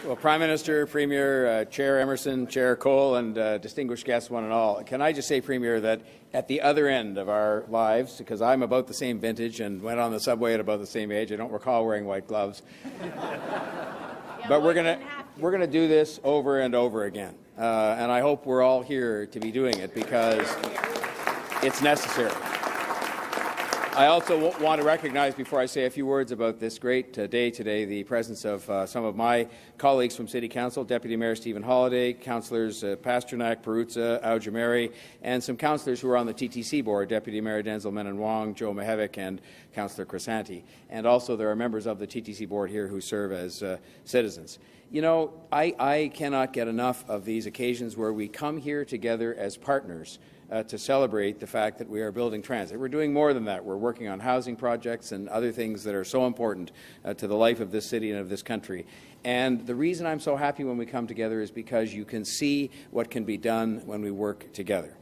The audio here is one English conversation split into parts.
Well, Prime Minister, Premier, Chair Emerson, Chair Cole, and distinguished guests, one and all, can I just say, Premier, that at the other end of our lives, because I'm about the same vintage and went on the subway at about the same age, I don't recall wearing white gloves, but we're going to do this over and over again, and I hope we're all here to be doing it because it's necessary. I also want to recognize, before I say a few words about this great day today, the presence of some of my colleagues from City Council, Deputy Mayor Stephen Holliday, Councillors Pasternak, Peruzza, Aujameri, and some councillors who are on the TTC board, Deputy Mayor Denzel Menon-Wong, Joe Mihevik, and Councillor Crisanti. And also there are members of the TTC board here who serve as citizens. You know, I cannot get enough of these occasions where we come here together as partners to celebrate the fact that we are building transit. We're doing more than that. We're working on housing projects and other things that are so important to the life of this city and of this country. And the reason I'm so happy when we come together is because you can see what can be done when we work together.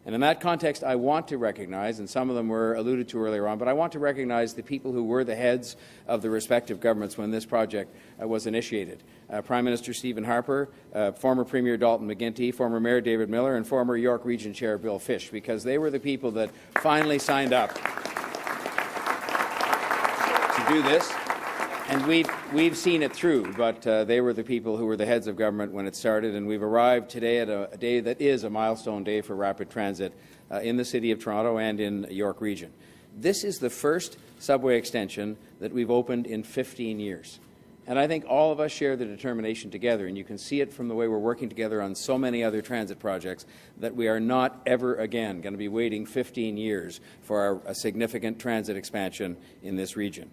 And in that context, I want to recognize, and some of them were alluded to earlier on, but I want to recognize the people who were the heads of the respective governments when this project was initiated. Prime Minister Stephen Harper, former Premier Dalton McGuinty, former Mayor David Miller, and former York Region Chair Bill Fish, because they were the people that finally signed up to do this. And we've seen it through, but they were the people who were the heads of government when it started, and we've arrived today at a day that is a milestone day for rapid transit in the City of Toronto and in York Region. This is the first subway extension that we've opened in 15 years. And I think all of us share the determination together, and you can see it from the way we're working together on so many other transit projects, that we are not ever again going to be waiting 15 years for a significant transit expansion in this region.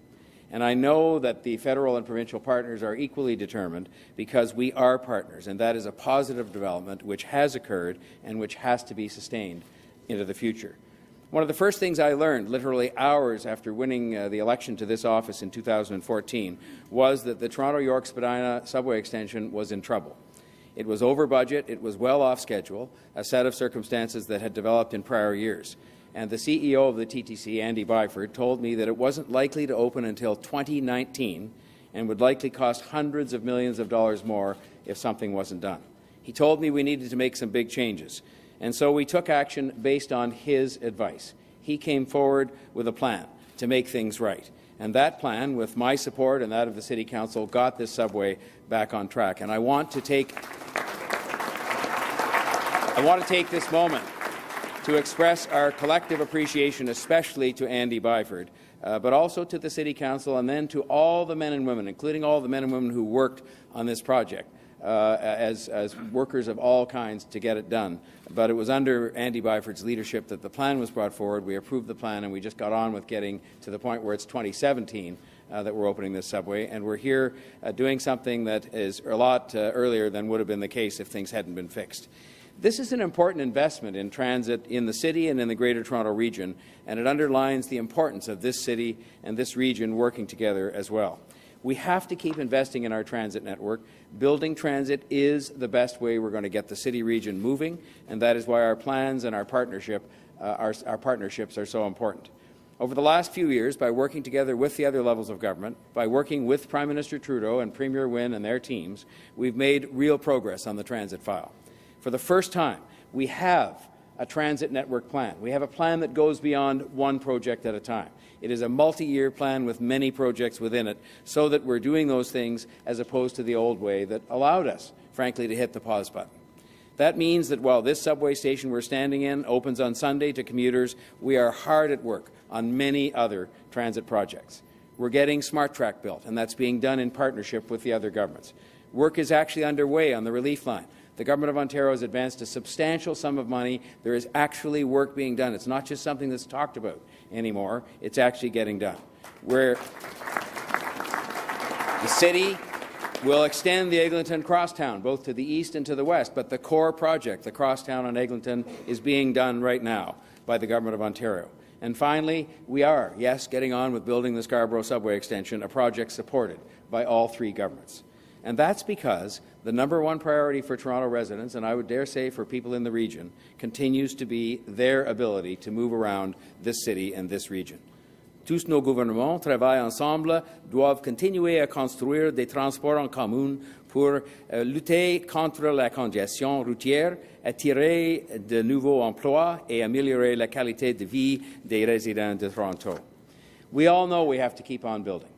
And I know that the federal and provincial partners are equally determined, because we are partners, and that is a positive development which has occurred and which has to be sustained into the future. One of the first things I learned, literally hours after winning the election to this office in 2014, was that the Toronto-York Spadina subway extension was in trouble. It was over budget, it was well off schedule, a set of circumstances that had developed in prior years. And the CEO of the TTC, Andy Byford, told me that it wasn't likely to open until 2019 and would likely cost hundreds of millions of dollars more if something wasn't done. He told me we needed to make some big changes, and so we took action based on his advice. He came forward with a plan to make things right, and that plan, with my support and that of the City Council, got this subway back on track. And I want to take this moment to express our collective appreciation, especially to Andy Byford, but also to the City Council, and then to all the men and women, including all the men and women who worked on this project as workers of all kinds to get it done. But it was under Andy Byford's leadership that the plan was brought forward. We approved the plan, and we just got on with getting to the point where it's 2017 that we're opening this subway, and we're here doing something that is a lot earlier than would have been the case if things hadn't been fixed. This is an important investment in transit in the city and in the Greater Toronto Region, and it underlines the importance of this city and this region working together as well. We have to keep investing in our transit network. Building transit is the best way we're going to get the city region moving, and that is why our plans and our partnerships are so important. Over the last few years, by working together with the other levels of government, by working with Prime Minister Trudeau and Premier Wynne and their teams, we've made real progress on the transit file. For the first time, we have a transit network plan. We have a plan that goes beyond one project at a time. It is a multi-year plan with many projects within it, so that we're doing those things as opposed to the old way that allowed us, frankly, to hit the pause button. That means that while this subway station we're standing in opens on Sunday to commuters, we are hard at work on many other transit projects. We're getting Smart Track built, and that's being done in partnership with the other governments. Work is actually underway on the relief line. The Government of Ontario has advanced a substantial sum of money. There is actually work being done. It's not just something that's talked about anymore. It's actually getting done. Where the city will extend the Eglinton Crosstown both to the east and to the west, but the core project, the Crosstown on Eglinton, is being done right now by the Government of Ontario. And finally, we are, yes, getting on with building the Scarborough subway extension, a project supported by all three governments. And that's because the #1 priority for Toronto residents, and I would dare say for people in the region, continues to be their ability to move around this city and this region. Tous nos gouvernements travaillent ensemble, doivent continuer à construire des transports en commun pour lutter contre la congestion routière, attirer de nouveaux emplois et améliorer la qualité de vie des résidents de Toronto. We all know we have to keep on building.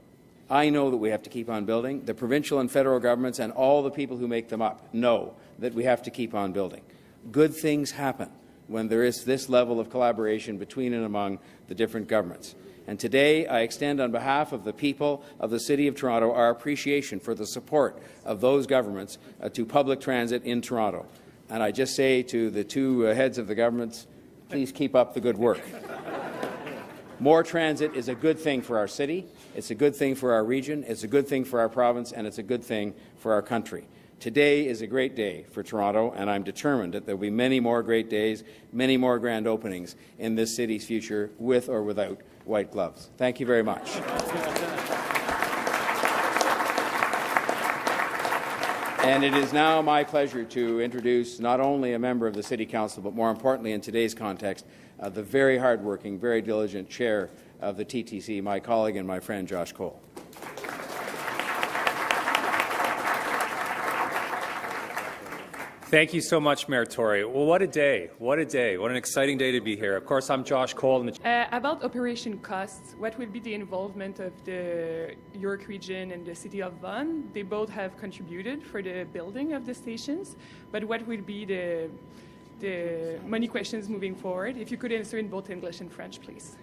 I know that we have to keep on building. The provincial and federal governments and all the people who make them up know that we have to keep on building. Good things happen when there is this level of collaboration between and among the different governments. And today, I extend on behalf of the people of the City of Toronto our appreciation for the support of those governments to public transit in Toronto. And I just say to the two heads of the governments, please keep up the good work. More transit is a good thing for our city, it's a good thing for our region, it's a good thing for our province, and it's a good thing for our country. Today is a great day for Toronto, and I'm determined that there will be many more great days, many more grand openings in this city's future, with or without white gloves. Thank you very much. And it is now my pleasure to introduce not only a member of the City Council, but more importantly in today's context, the very hard-working, very diligent chair of the TTC, my colleague and my friend Josh Cole. Thank you so much, Mayor Tory. Well, what a day. What a day. What an exciting day to be here. Of course, I'm Josh Cole. About operation costs, what will be the involvement of the York region and the City of Vaughan? They both have contributed for the building of the stations, but what will be the money questions moving forward? If you could answer in both English and French, please.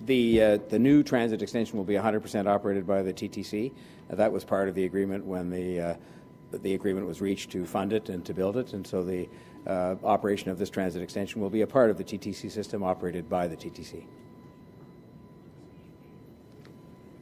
The new transit extension will be 100% operated by the TTC. That was part of the agreement when the agreement was reached to fund it and to build it, and so the operation of this transit extension will be a part of the TTC system operated by the TTC.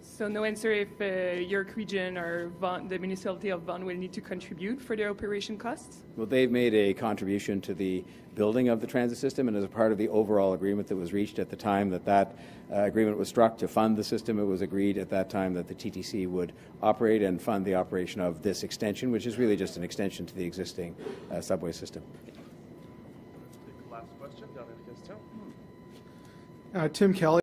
So no answer if York region or Vaughan, the municipality of Vaughan will need to contribute for the operation costs? Well, they've made a contribution to the building of the transit system, and as a part of the overall agreement that was reached at the time that agreement was struck to fund the system, it was agreed at that time that the TTC would operate and fund the operation of this extension, which is really just an extension to the existing subway system. Tim Kelly.